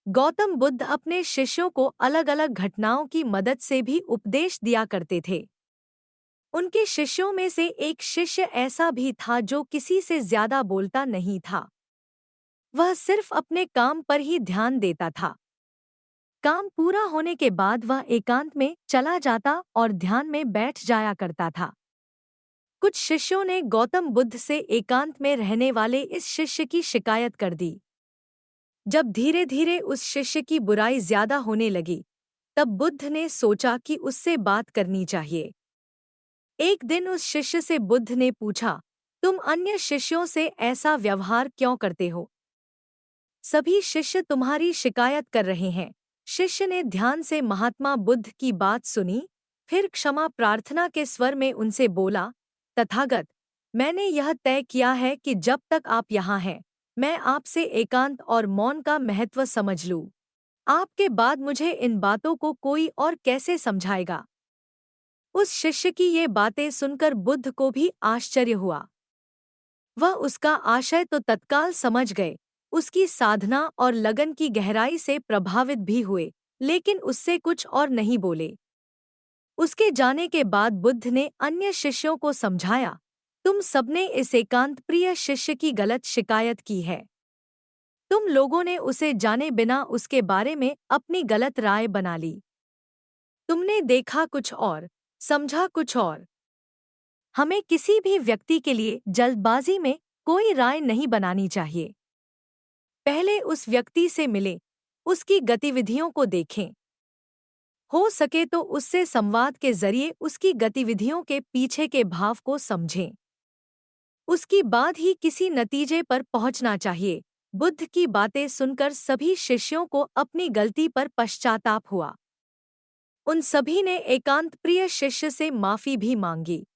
गौतम बुद्ध अपने शिष्यों को अलग अलग घटनाओं की मदद से भी उपदेश दिया करते थे। उनके शिष्यों में से एक शिष्य ऐसा भी था जो किसी से ज्यादा बोलता नहीं था। वह सिर्फ अपने काम पर ही ध्यान देता था। काम पूरा होने के बाद वह एकांत में चला जाता और ध्यान में बैठ जाया करता था। कुछ शिष्यों ने गौतम बुद्ध से एकांत में रहने वाले इस शिष्य की शिकायत कर दी। जब धीरे धीरे उस शिष्य की बुराई ज्यादा होने लगी, तब बुद्ध ने सोचा कि उससे बात करनी चाहिए। एक दिन उस शिष्य से बुद्ध ने पूछा, तुम अन्य शिष्यों से ऐसा व्यवहार क्यों करते हो? सभी शिष्य तुम्हारी शिकायत कर रहे हैं। शिष्य ने ध्यान से महात्मा बुद्ध की बात सुनी, फिर क्षमा प्रार्थना के स्वर में उनसे बोला, तथागत, मैंने यह तय किया है कि जब तक आप यहाँ हैं, मैं आपसे एकांत और मौन का महत्व समझ लूँ। आपके बाद मुझे इन बातों को कोई और कैसे समझाएगा? उस शिष्य की ये बातें सुनकर बुद्ध को भी आश्चर्य हुआ। वह उसका आशय तो तत्काल समझ गए, उसकी साधना और लगन की गहराई से प्रभावित भी हुए, लेकिन उससे कुछ और नहीं बोले। उसके जाने के बाद बुद्ध ने अन्य शिष्यों को समझाया, तुम सबने इस एकांत प्रिय शिष्य की गलत शिकायत की है। तुम लोगों ने उसे जाने बिना उसके बारे में अपनी गलत राय बना ली। तुमने देखा कुछ और, समझा कुछ और। हमें किसी भी व्यक्ति के लिए जल्दबाजी में कोई राय नहीं बनानी चाहिए। पहले उस व्यक्ति से मिलें, उसकी गतिविधियों को देखें। हो सके तो उससे संवाद के जरिए उसकी गतिविधियों के पीछे के भाव को समझें। उसकी बाद ही किसी नतीजे पर पहुंचना चाहिए। बुद्ध की बातें सुनकर सभी शिष्यों को अपनी गलती पर पश्चाताप हुआ। उन सभी ने एकांत प्रिय शिष्य से माफी भी मांगी।